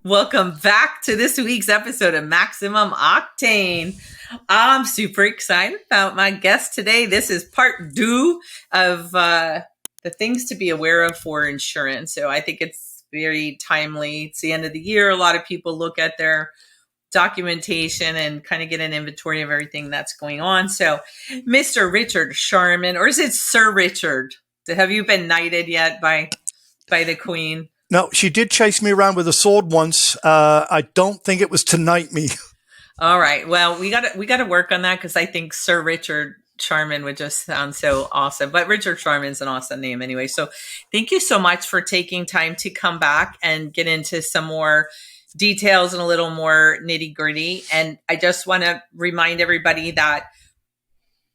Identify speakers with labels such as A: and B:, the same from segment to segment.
A: Welcome back to this week's episode of Maximum Octane. I'm super excited about my guest today. This is part two of the things to be aware of for insurance. So I think it's very timely. It's the end of the year. A lot of people look at their documentation and kind of get an inventory of everything that's going on. So Mr. Richard Sharman, or is it Sir Richard? Have you been knighted yet by the Queen?
B: No, she did chase me around with a sword once. I don't think it was to knight me.
A: All right. Well, we got to work on that because I think Sir Richard Sharman would just sound so awesome. But Richard Sharman's an awesome name anyway. So thank you so much for taking time to come back and get into some more details and a little more nitty gritty. And I just want to remind everybody that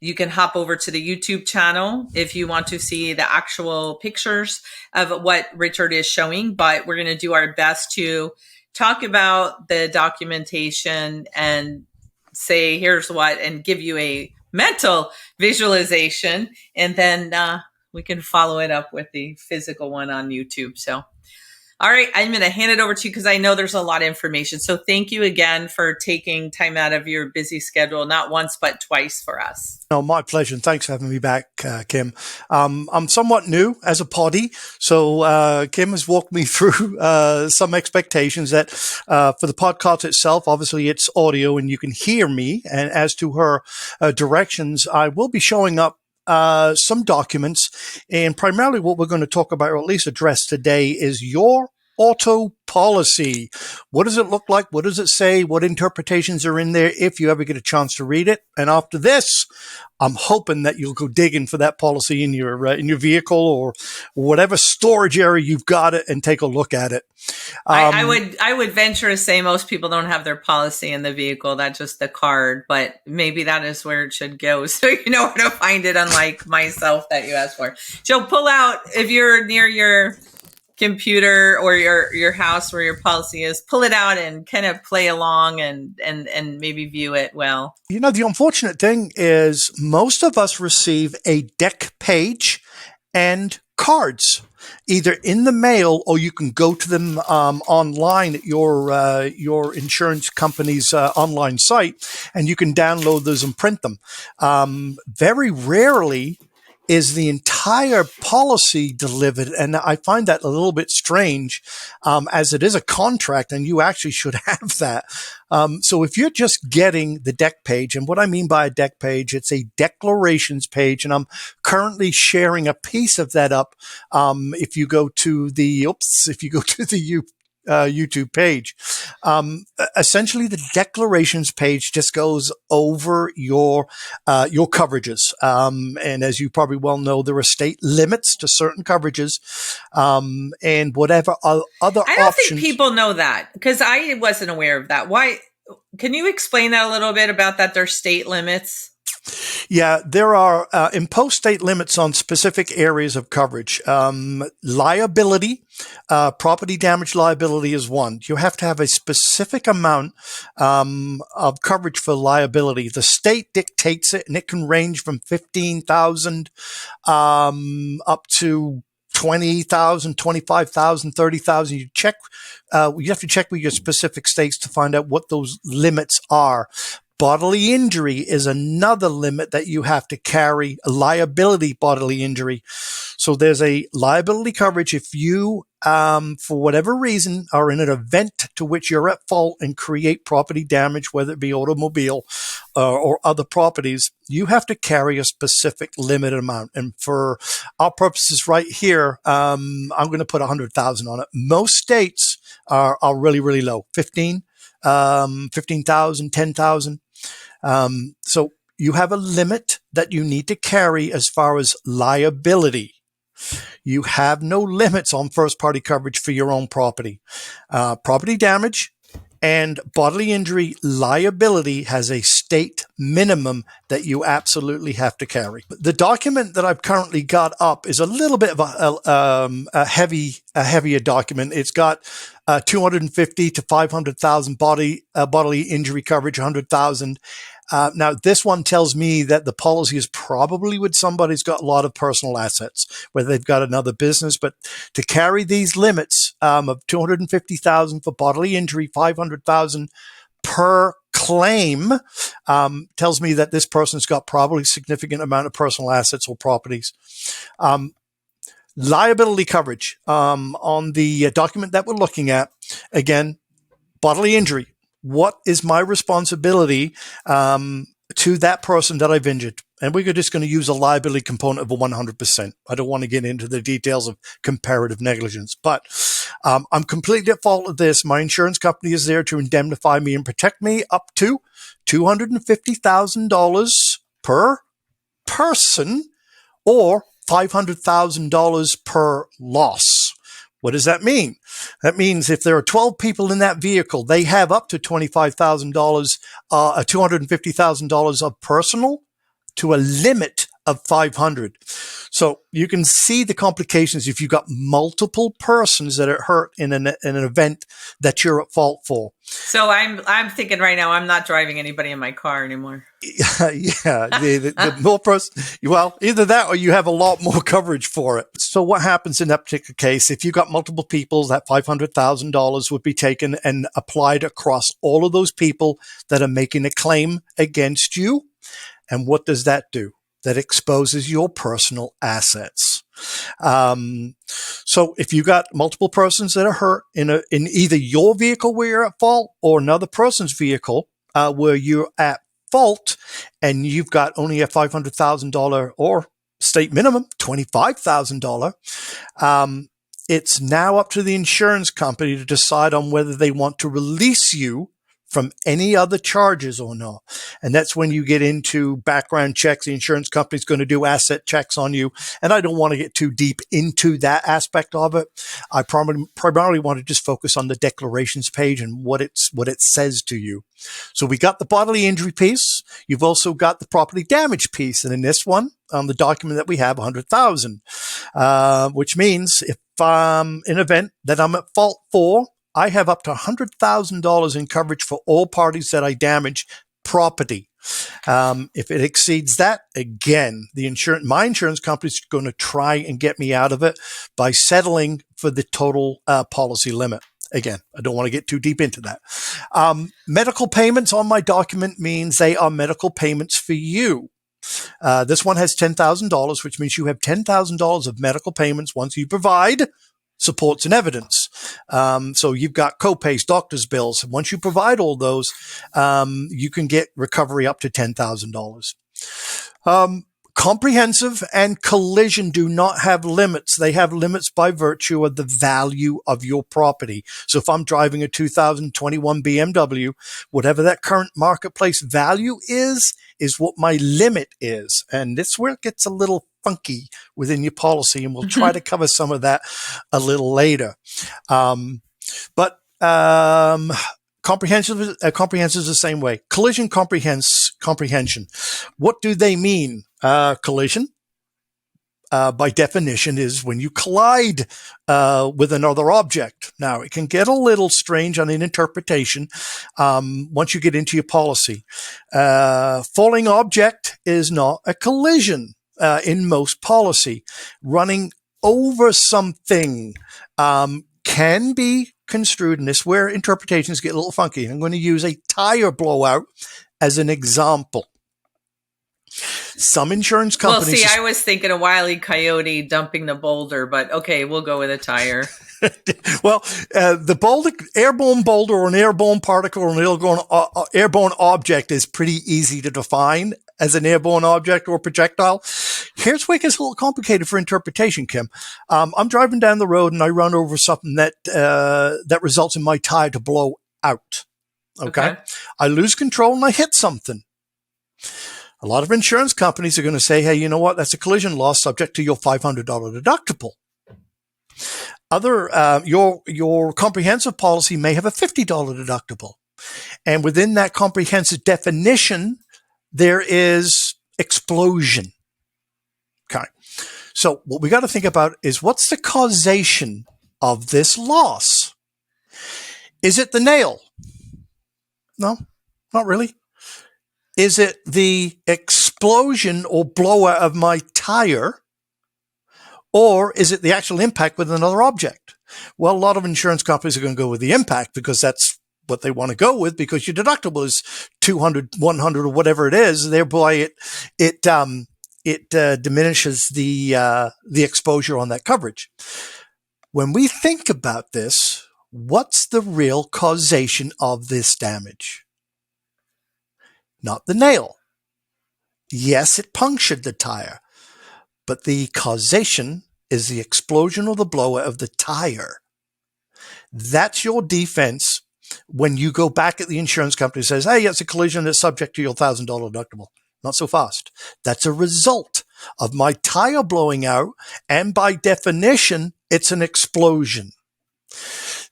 A: you can hop over to the YouTube channel if you want to see the actual pictures of what Richard is showing. But we're going to do our best to talk about the documentation and say, here's what, and give you a mental visualization. And then we can follow it up with the physical one on YouTube. So, all right, I'm going to hand it over to you because I know there's a lot of information. So thank you again for taking time out of your busy schedule, not once, but twice for us.
B: No, my pleasure. And thanks for having me back, Kim. I'm somewhat new as a poddy. So Kim has walked me through some expectations that for the podcast itself, obviously it's audio and you can hear me. And as to her directions, I will be showing up some documents, and primarily what we're going to talk about, or at least address today, is your auto policy. What does it look like? What does it say? What interpretations are in there if you ever get a chance to read it? And after this, I'm hoping that you'll go digging for that policy in your vehicle or whatever storage area you've got it and take a look at it.
A: I would venture to say most people don't have their policy in the vehicle. That's just the card, but maybe that is where it should go. So you know where to find it, unlike myself that you asked for. So pull out, if you're near your computer or your house where your policy is, pull it out and kind of play along and maybe view it well.
B: You know, the unfortunate thing is most of us receive a deck page and cards, either in the mail or you can go to them online at your insurance company's online site, and you can download those and print them. Very rarely is the entire policy delivered, and I find that a little bit strange, as it is a contract and you actually should have that. So if you're just getting the deck page, and what I mean by a deck page, it's a declarations page, and I'm currently sharing a piece of that up. If you go to the YouTube page. Essentially the declarations page just goes over your coverages. And as you probably well know, there are state limits to certain coverages. And whatever other options.
A: I don't think people know that because I wasn't aware of that. Why? Can you explain that a little bit about that? There's state limits.
B: Yeah, there are imposed state limits on specific areas of coverage. Liability, property damage liability is one. You have to have a specific amount of coverage for liability. The state dictates it, and it can range from 15,000 up to 20,000, 25,000, 30,000. You have to check with your specific states to find out what those limits are. Bodily injury is another limit that you have to carry, a liability bodily injury. So there's a liability coverage if you, for whatever reason, are in an event to which you're at fault and create property damage, whether it be automobile or other properties, you have to carry a specific limited amount. And for our purposes right here, I'm going to put 100,000 on it. Most states are really, really low, 15,000, 10,000. So you have a limit that you need to carry as far as liability. You have no limits on first party coverage for your own property. Property damage and bodily injury liability has a state minimum that you absolutely have to carry. The document that I've currently got up is a little bit of a heavier document. It's got 250 to 500,000 bodily injury coverage, 100,000. Now, this one tells me that the policy is probably with somebody who's got a lot of personal assets, whether they've got another business. But to carry these limits of 250,000 for bodily injury, 500,000 per claim, tells me that this person's got probably a significant amount of personal assets or properties. Liability coverage on the document that we're looking at, again, bodily injury. What is my responsibility to that person that I've injured? And we're just going to use a liability component of 100%. I don't want to get into the details of comparative negligence, but I'm completely at fault of this. My insurance company is there to indemnify me and protect me up to $250,000 per person or $500,000 per loss. What does that mean? That means if there are 12 people in that vehicle, they have up to $25,000, $250,000 of personal to a limit of 500. So you can see the complications if you've got multiple persons that are hurt in an event that you're at fault for.
A: So I'm thinking right now, I'm not driving anybody in my car anymore.
B: Yeah, the more well, either that or you have a lot more coverage for it. So what happens in that particular case, if you've got multiple people, that $500,000 would be taken and applied across all of those people that are making a claim against you. And what does that do? That exposes your personal assets. So if you got multiple persons that are hurt in either your vehicle where you're at fault or another person's vehicle where you're at fault, and you've got only a $500,000 or state minimum $25,000, it's now up to the insurance company to decide on whether they want to release you from any other charges or not. And that's when you get into background checks. The insurance company's going to do asset checks on you. And I don't want to get too deep into that aspect of it. I primarily want to just focus on the declarations page and what it says to you. So we got the bodily injury piece. You've also got the property damage piece. And in this one, on the document that we have, 100,000, which means if an event that I'm at fault for, I have up to $100,000 in coverage for all parties that I damage property. If it exceeds that, again, my insurance company is going to try and get me out of it by settling for the total policy limit. Again, I don't want to get too deep into that. Medical payments on my document means they are medical payments for you. This one has $10,000, which means you have $10,000 of medical payments once you provide supports and evidence. So you've got co-pays, doctor's bills. Once you provide all those, you can get recovery up to $10,000. Comprehensive and collision do not have limits. They have limits by virtue of the value of your property. So if I'm driving a 2021 BMW, whatever that current marketplace value is what my limit is. And that's where it gets a little funky within your policy, and we'll try to cover some of that a little later. But comprehensive is the same way. Collision comprehension. What do they mean? Collision, by definition, is when you collide with another object. Now, it can get a little strange on an interpretation once you get into your policy. Falling object is not a collision in most policy. Running over something can be construed, and this is where interpretations get a little funky. I'm going to use a tire blowout as an example. Some insurance companies...
A: Well, see, I was thinking a Wile E. Coyote dumping the boulder, but okay, we'll go with a tire.
B: Well, the airborne boulder or an airborne particle or an airborne object is pretty easy to define as an airborne object or projectile. Here's where it gets a little complicated for interpretation, Kim. I'm driving down the road and I run over something that results in my tire to blow out. Okay? I lose control and I hit something. A lot of insurance companies are going to say, hey, you know what? That's a collision loss subject to your $500 deductible. Your comprehensive policy may have a $50 deductible. And within that comprehensive definition, there is explosion. Okay. So what we got to think about is what's the causation of this loss? Is it the nail? No, not really. Is it the explosion or blowout of my tire? Or is it the actual impact with another object? Well, a lot of insurance companies are going to go with the impact because that's what they want to go with, because your deductible is 200, 100, or whatever it is. Thereby it diminishes the exposure on that coverage. When we think about this, what's the real causation of this damage? Not the nail. Yes, it punctured the tire, but the causation is the explosion or the blowout of the tire. That's your defense when you go back at the insurance company and says, hey, it's a collision that's subject to your $1,000 deductible. Not so fast. That's a result of my tire blowing out, and by definition, it's an explosion.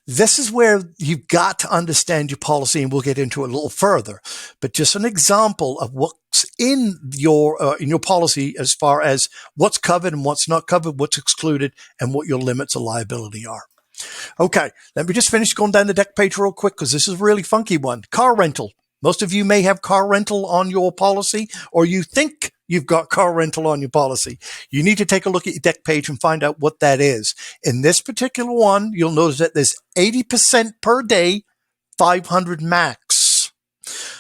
B: This is where you've got to understand your policy, and we'll get into it a little further. But just an example of what's in your policy as far as what's covered and what's not covered, what's excluded, and what your limits of liability are. Okay, let me just finish going down the deck page real quick because this is a really funky one. Car rental. Most of you may have car rental on your policy, or you think you've got car rental on your policy. You need to take a look at your deck page and find out what that is. In this particular one, you'll notice that there's 80% per day, 500 max.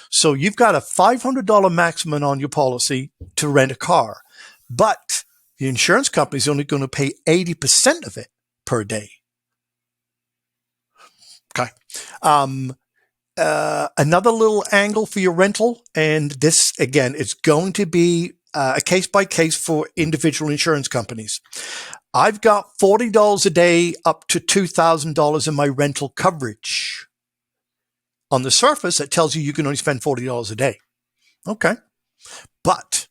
B: So you've got a $500 maximum on your policy to rent a car, but the insurance company is only going to pay 80% of it per day. Okay. Another little angle for your rental, and this, again, it's going to be a case by case for individual insurance companies. I've got $40 a day up to $2,000 in my rental coverage. On the surface, it tells you can only spend $40 a day. Okay. But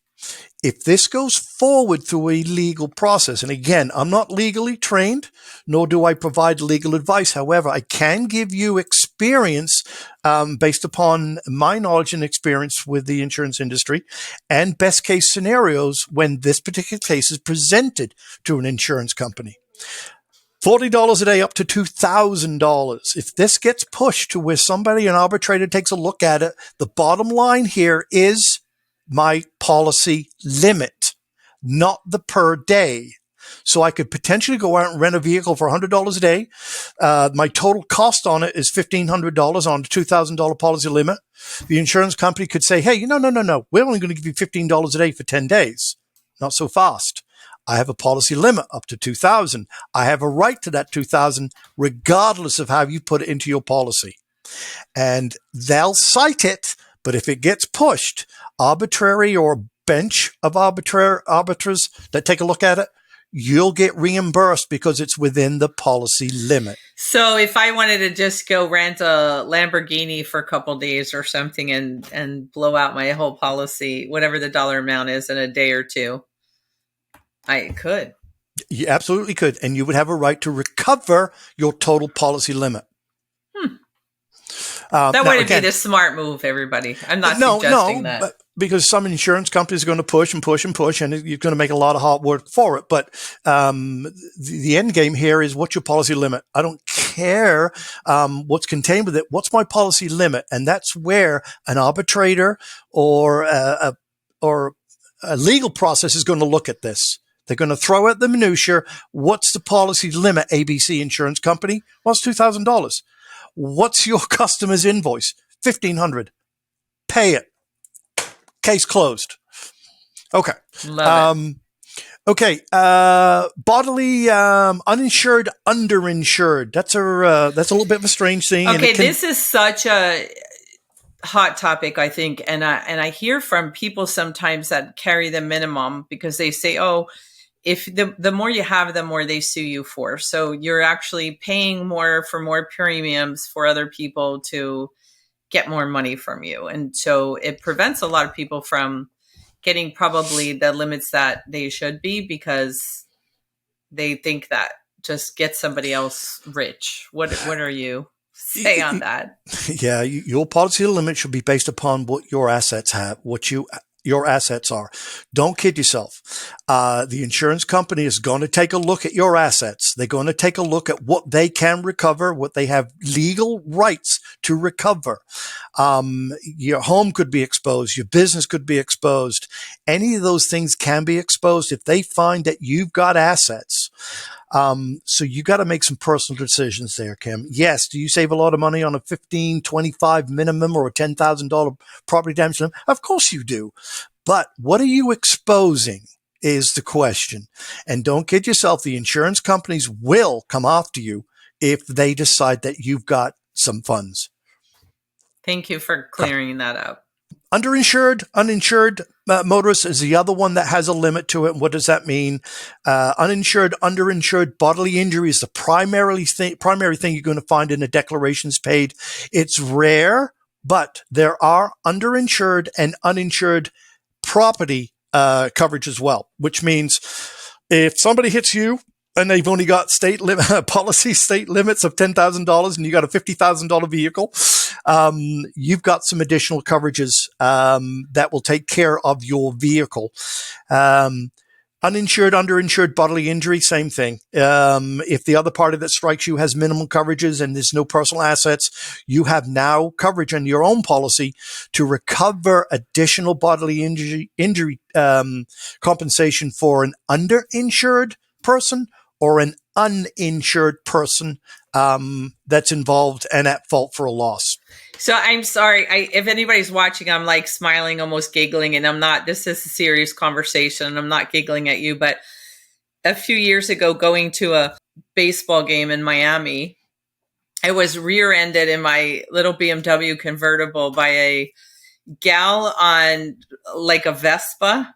B: if this goes forward through a legal process, and again, I'm not legally trained, nor do I provide legal advice. However, I can give you experience based upon my knowledge and experience with the insurance industry, and best case scenarios when this particular case is presented to an insurance company. $40 a day up to $2,000. If this gets pushed to where somebody, an arbitrator, takes a look at it, the bottom line here is my policy limit, not the per day. So I could potentially go out and rent a vehicle for $100 a day. My total cost on it is $1,500 on the $2,000 policy limit. The insurance company could say, hey, no. We're only going to give you $15 a day for 10 days. Not so fast. I have a policy limit up to $2,000. I have a right to that $2,000 regardless of how you put it into your policy. And they'll cite it, but if it gets pushed, arbitrary or bench of arbiters that take a look at it, you'll get reimbursed because it's within the policy limit.
A: So if I wanted to just go rent a Lamborghini for a couple days or something and blow out my whole policy, whatever the dollar amount is, in a day or two, I could.
B: You absolutely could. And you would have a right to recover your total policy limit.
A: That wouldn't be the smart move, everybody. I'm not suggesting that.
B: But because some insurance companies are going to push and push and push, and you're going to make a lot of hard work for it. But the end game here is, what's your policy limit? I don't care what's contained with it. What's my policy limit? And that's where an arbitrator or a legal process is going to look at this. They're going to throw out the minutia. What's the policy limit, ABC Insurance Company? Well, it's $2,000. What's your customer's invoice? $1,500. Pay it. Case closed. Okay.
A: Love it.
B: Okay. Bodily, uninsured, underinsured. That's a little bit of a strange thing.
A: Okay. This is such a hot topic, I think. And I hear from people sometimes that carry the minimum because they say, oh, if the more you have, the more they sue you for. So you're actually paying more for more premiums for other people to get more money from you. And so it prevents a lot of people from getting probably the limits that they should be, because they think that just get somebody else rich. What are you say on that?
B: Yeah, your policy limit should be based upon what your assets have, what you your assets are. Don't kid yourself. The insurance company is going to take a look at your assets. They're going to take a look at what they can recover, what they have legal rights to recover. Your home could be exposed. Your business could be exposed. Any of those things can be exposed if they find that you've got assets. So you got to make some personal decisions there, Kim. Yes. Do you save a lot of money on a $15, $25 minimum or a $10,000 property damage limit? Of course you do. But what are you exposing is the question. And don't kid yourself. The insurance companies will come after you if they decide that you've got some funds.
A: Thank you for clearing that up.
B: Underinsured, uninsured motorist is the other one that has a limit to it. What does that mean? Uninsured, underinsured bodily injury is the primary thing you're going to find in the declarations paid. It's rare, but there are underinsured and uninsured property coverage as well, which means if somebody hits you and they've only got state limits of $10,000 and you got a $50,000 vehicle, you've got some additional coverages that will take care of your vehicle. Uninsured, underinsured bodily injury, same thing. If the other party that strikes you has minimum coverages and there's no personal assets, you have now coverage on your own policy to recover additional bodily injury compensation for an underinsured person or an uninsured person that's involved and at fault for a loss.
A: So I'm sorry. If anybody's watching, I'm like smiling, almost giggling, and I'm not. This is a serious conversation. I'm not giggling at you, but a few years ago, going to a baseball game in Miami, I was rear-ended in my little BMW convertible by a gal on like a Vespa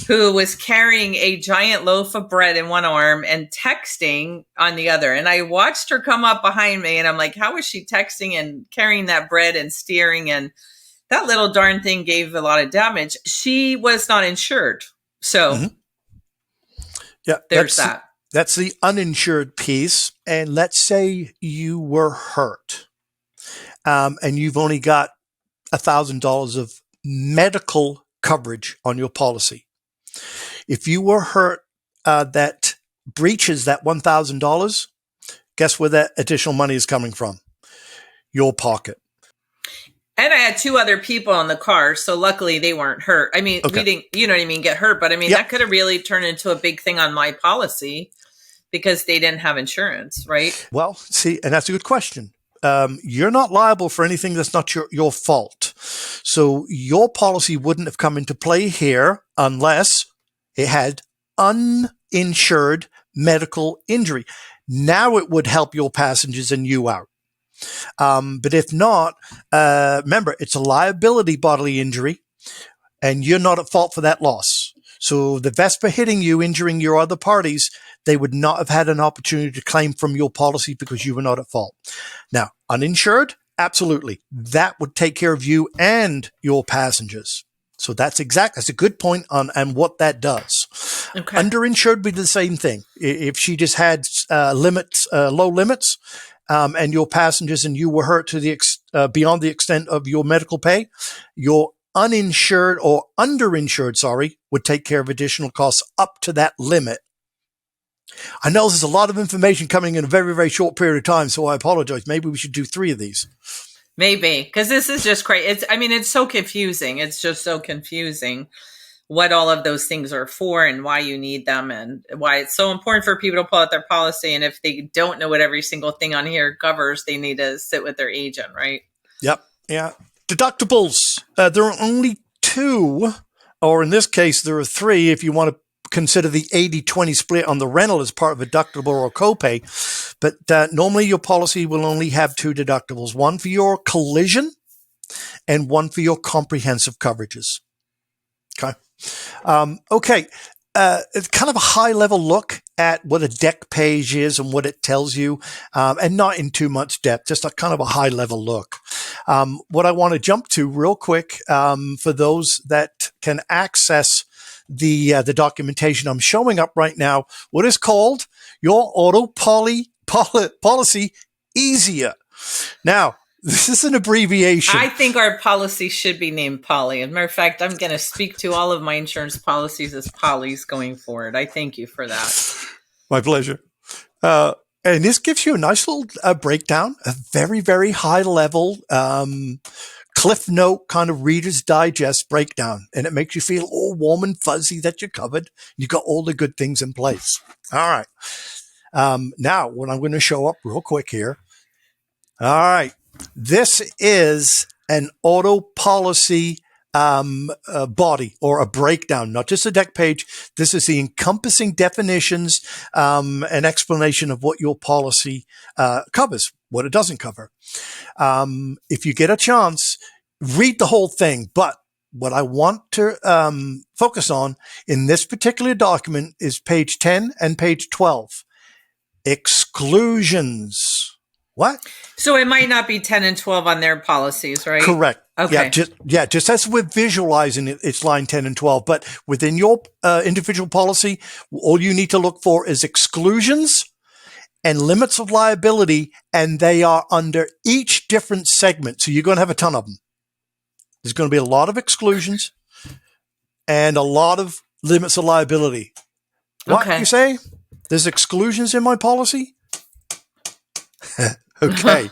A: who was carrying a giant loaf of bread in one arm and texting on the other. And I watched her come up behind me and I'm like, how is she texting and carrying that bread and steering? And that little darn thing gave a lot of damage. She was not insured. So
B: yeah,
A: there's that.
B: That's the uninsured piece. And let's say you were hurt and you've only got $1,000 of medical coverage on your policy. If you were hurt that breaches that $1,000, guess where that additional money is coming from? Your pocket.
A: And I had two other people in the car, so luckily they weren't hurt. I mean, we didn't, you know what I mean, get hurt. But I mean, that could have really turned into a big thing on my policy because they didn't have insurance, right?
B: Well, see, and that's a good question. You're not liable for anything that's not your fault. So your policy wouldn't have come into play here unless it had uninsured medical injury. Now it would help your passengers and you out. But if not, remember, it's a liability bodily injury and you're not at fault for that loss. So the Vespa hitting you, injuring your other parties, they would not have had an opportunity to claim from your policy because you were not at fault. Now, uninsured, absolutely. That would take care of you and your passengers. So that's a good point on and what that does. Okay. Underinsured would be the same thing. If she just had low limits, and your passengers and you were hurt to the beyond the extent of your medical pay, your uninsured or underinsured, would take care of additional costs up to that limit. I know there's a lot of information coming in a very, very short period of time, so I apologize. Maybe we should do 3 of these.
A: Maybe, because this is just crazy. It's so confusing. It's just so confusing what all of those things are for and why you need them and why it's so important for people to pull out their policy. And if they don't know what every single thing on here covers, they need to sit with their agent, right?
B: Yep. Yeah. Deductibles. There are only 2, or in this case, there are 3 if you want to consider the 80-20 split on the rental as part of a deductible or copay. But normally your policy will only have 2 deductibles, one for your collision and one for your comprehensive coverages. Okay. It's kind of a high level look at what a deck page is and what it tells you, and not in too much depth, just a kind of a high level look. What I want to jump to real quick, for those that can access the documentation I'm showing up right now, what is called your auto policy easier. Now, This is an abbreviation.
A: I think our policy should be named Polly. As a matter of fact, I'm going to speak to all of my insurance policies as Polly's going forward. I thank you for that.
B: My pleasure. And this gives you a nice little breakdown, a very, very high level Cliff Note kind of Reader's Digest breakdown. And it makes you feel all warm and fuzzy that you're covered. You got all the good things in place. All right. Now, what I'm going to show up real quick here. All right. This is an auto policy body or a breakdown, not just a deck page. This is the encompassing definitions, an explanation of what your policy covers, what it doesn't cover. If you get a chance, read the whole thing. But what I want to focus on in this particular document is page 10 and page 12. Exclusions. What?
A: So it might not be 10 and 12 on their policies, right?
B: Correct.
A: Okay.
B: Just as we're visualizing it, it's line 10 and 12. But within your individual policy, all you need to look for is exclusions and limits of liability, and they are under each different segment. So you're going to have a ton of them. There's going to be a lot of exclusions and a lot of limits of liability. What you say? There's exclusions in my policy? Okay.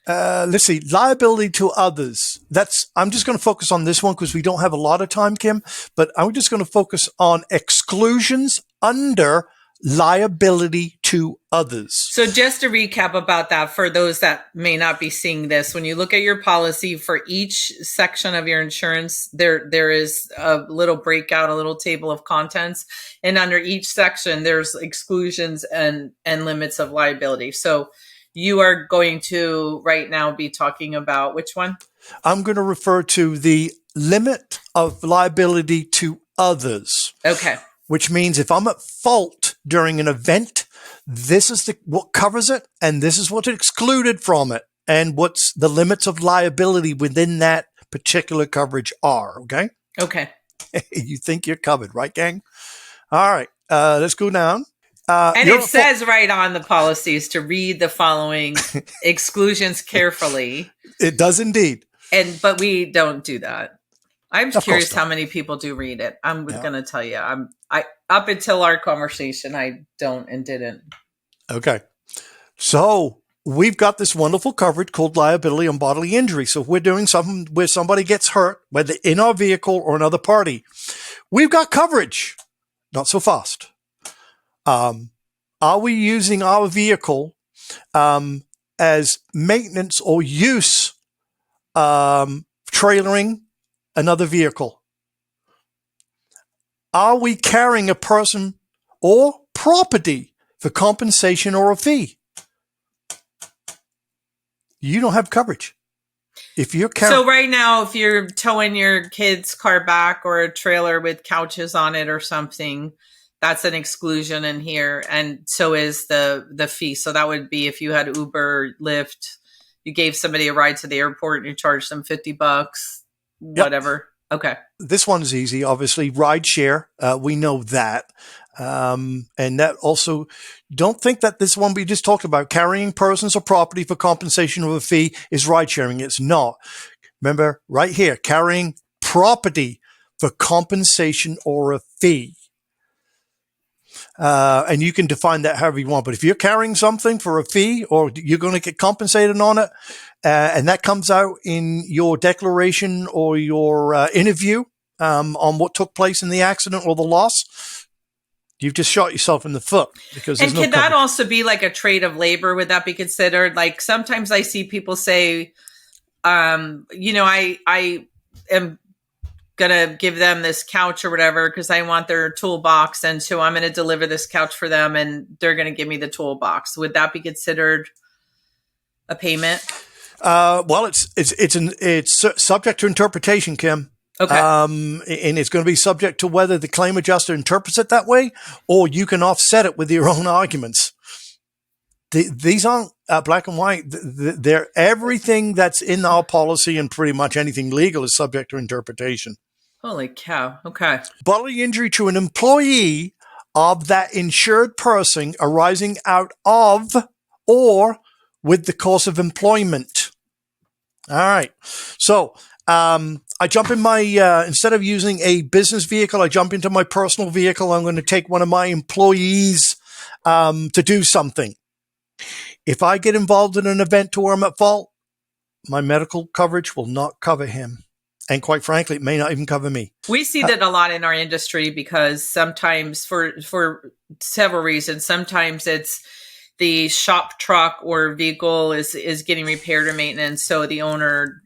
B: Let's see. Liability to others. I'm just going to focus on this one because we don't have a lot of time, Kim, but I'm just going to focus on exclusions under liability to others.
A: So just to recap about that for those that may not be seeing this, when you look at your policy for each section of your insurance, there is a little breakout, a little table of contents, and under each section there's exclusions and limits of liability. So you are going to right now be talking about which one?
B: I'm going to refer to the limit of liability to others.
A: Okay.
B: Which means if I'm at fault during an event, this is what covers it, and this is what's excluded from it, and what's the limits of liability within that particular coverage are, okay?
A: Okay.
B: You think you're covered, right, gang? All right, let's go down.
A: And it says right on the policies to read the following exclusions carefully.
B: It does indeed.
A: But we don't do that. I'm curious how many people do read it. I'm going to tell you. I up until our conversation, I don't and didn't.
B: Okay. So we've got this wonderful coverage called liability on bodily injury. So if we're doing something where somebody gets hurt, whether in our vehicle or another party, we've got coverage. Not so fast. Are we using our vehicle as maintenance or use trailering another vehicle? Are we carrying a person or property for compensation or a fee? You don't have coverage. If you're
A: So right now, if you're towing your kid's car back or a trailer with couches on it or something, that's an exclusion in here. And so is the fee. So that would be if you had Uber, Lyft, you gave somebody a ride to the airport and you charged them $50, whatever. Yep. Okay.
B: This one's easy, obviously. Ride share. We know that. And that also, don't think that this one we just talked about, carrying persons or property for compensation of a fee, is ride sharing. It's not. Remember, right here, carrying property for compensation or a fee. And you can define that however you want. But if you're carrying something for a fee or you're going to get compensated on it, and that comes out in your declaration or your interview on what took place in the accident or the loss, you've just shot yourself in the foot. Because
A: and can that also be like a trade of labor? Would that be considered? Like sometimes I see people say, I am gonna give them this couch or whatever because I want their toolbox, and so I'm gonna deliver this couch for them and they're gonna give me the toolbox. Would that be considered a payment?
B: Well, it's subject to interpretation, Kim.
A: Okay.
B: And it's going to be subject to whether the claim adjuster interprets it that way, or you can offset it with your own arguments. These aren't black and white. They're everything that's in our policy and pretty much anything legal is subject to interpretation.
A: Holy cow. Okay.
B: Bodily injury to an employee of that insured person arising out of or with the course of employment. All right. So I jump in my, instead of using a business vehicle, I jump into my personal vehicle. I'm going to take one of my employees to do something. If I get involved in an event to where I'm at fault, my medical coverage will not cover him. And quite frankly, it may not even cover me.
A: We see that a lot in our industry because sometimes for several reasons, sometimes it's the shop truck or vehicle is getting repaired or maintenance. So the owner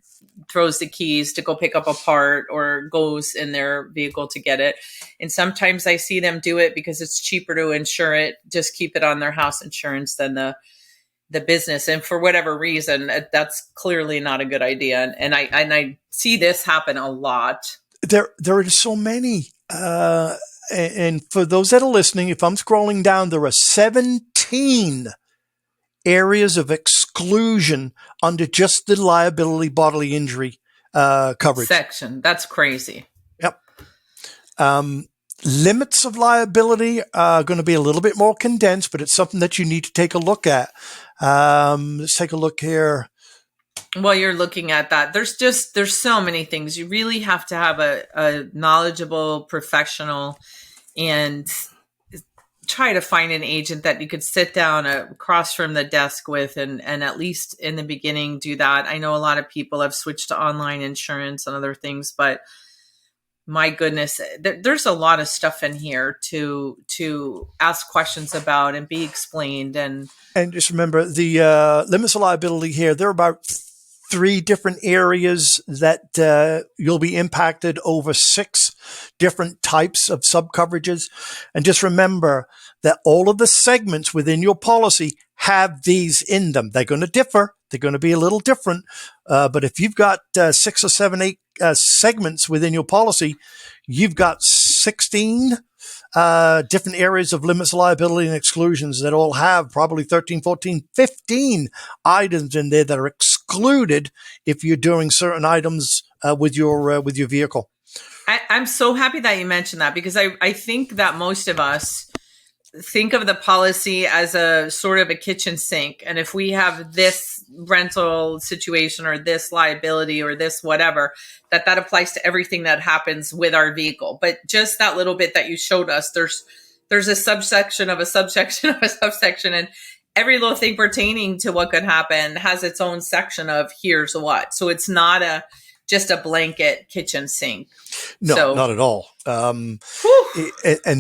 A: throws the keys to go pick up a part or goes in their vehicle to get it. And sometimes I see them do it because it's cheaper to insure it, just keep it on their house insurance than the business. And for whatever reason, that's clearly not a good idea. And I see this happen a lot.
B: There are so many. And for those that are listening, if I'm scrolling down, there are 17 areas of exclusion under just the liability bodily injury coverage
A: section. That's crazy.
B: Yep. Limits of liability are going to be a little bit more condensed, but it's something that you need to take a look at. Let's take a look here.
A: While you're looking at that, there's so many things. You really have to have a knowledgeable professional and try to find an agent that you could sit down across from the desk with and at least in the beginning do that. I know a lot of people have switched to online insurance and other things, but my goodness, there's a lot of stuff in here to ask questions about and be explained. And
B: just remember the limits of liability here. There are about 3 different areas that you'll be impacted over 6 different types of subcoverages. And just remember that all of the segments within your policy have these in them. They're going to differ. They're going to be a little different. But if you've got 6 or 7, 8 segments within your policy, you've got 16 different areas of limits, liability, and exclusions that all have probably 13, 14, 15 items in there that are excluded if you're doing certain items with your vehicle.
A: I'm so happy that you mentioned that because I think that most of us think of the policy as a sort of a kitchen sink. And if we have this rental situation or this liability or this whatever, that applies to everything that happens with our vehicle. But just that little bit that you showed us, there's a subsection of a subsection of a subsection. And every little thing pertaining to what could happen has its own section of here's what. So it's not just a blanket kitchen sink.
B: No, not at all. And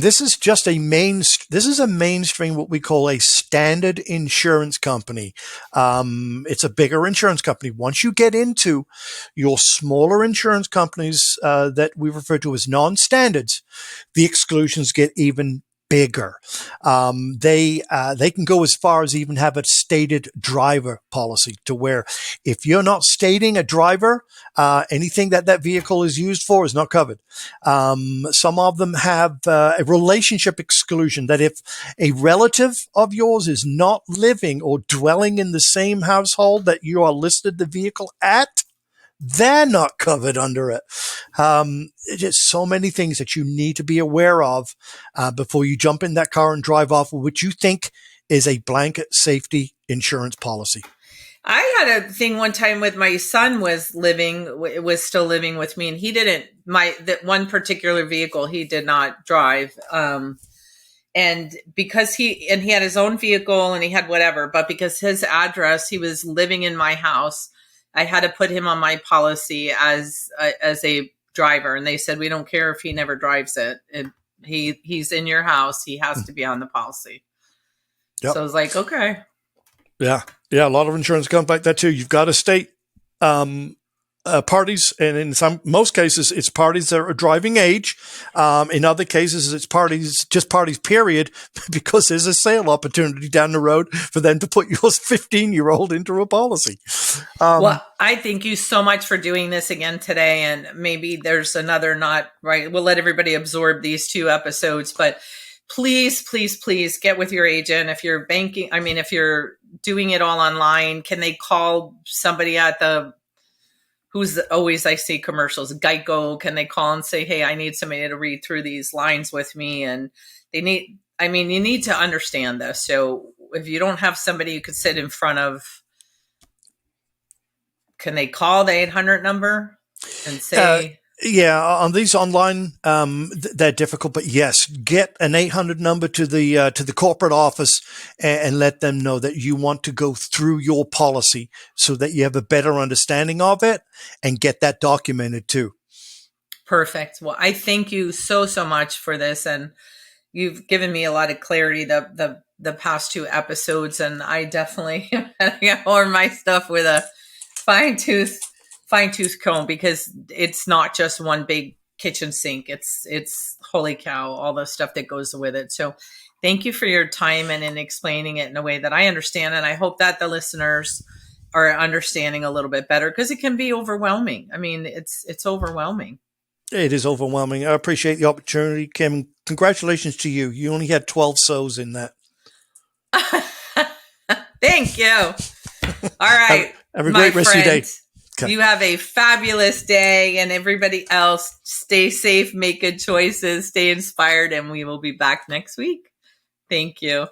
B: this is just this is a mainstream, what we call a standard insurance company. It's a bigger insurance company. Once you get into your smaller insurance companies that we refer to as non-standards, the exclusions get even bigger. They can go as far as even have a stated driver policy to where if you're not stating a driver, anything that vehicle is used for is not covered. Some of them have a relationship exclusion that if a relative of yours is not living or dwelling in the same household that you are listed the vehicle at, they're not covered under it. Just so many things that you need to be aware of before you jump in that car and drive off with what you think is a blanket safety insurance policy.
A: I had a thing one time with my son was still living with me, and he didn't, that one particular vehicle he did not drive. And because he had his own vehicle and he had whatever, but because his address, he was living in my house, I had to put him on my policy as a driver. And they said, we don't care if he never drives it. He's in your house. He has to be on the policy. Yep. So I was like, okay.
B: Yeah. A lot of insurance comes like that too. You've got to state parties, and in most cases, it's parties that are driving age. In other cases, it's parties period, because there's a sale opportunity down the road for them to put your 15-year-old into a policy.
A: Well, I thank you so much for doing this again today, and maybe there's another we'll let everybody absorb these 2 episodes, but please, please, please get with your agent. If you're if you're doing it all online, can they call somebody at who's always, I see commercials, Geico? Can they call and say, hey, I need somebody to read through these lines with me? And you need to understand this. So if you don't have somebody you could sit in front of can they call the 800 number and
B: Uh,
A: say,
B: yeah, on these online, they're difficult, but yes, get an 800 number to the corporate office and let them know that you want to go through your policy so that you have a better understanding of it and get that documented too.
A: perfect. Well, I thank you so, so much for this. And you've given me a lot of clarity the past 2 episodes. And I definitely order my stuff with a fine tooth comb, because it's not just one big kitchen sink. It's holy cow, all the stuff that goes with it. So thank you for your time and in explaining it in a way that I understand. And I hope that the listeners are understanding a little bit better, because it can be overwhelming. I mean, it's overwhelming.
B: It is overwhelming. I appreciate the opportunity, Kim. Congratulations to you. You only had 12 so's in that.
A: Thank you. All right,
B: have a great rest of your day.
A: Okay. You have a fabulous day, and everybody else, stay safe, make good choices, stay inspired, and we will be back next week. Thank you.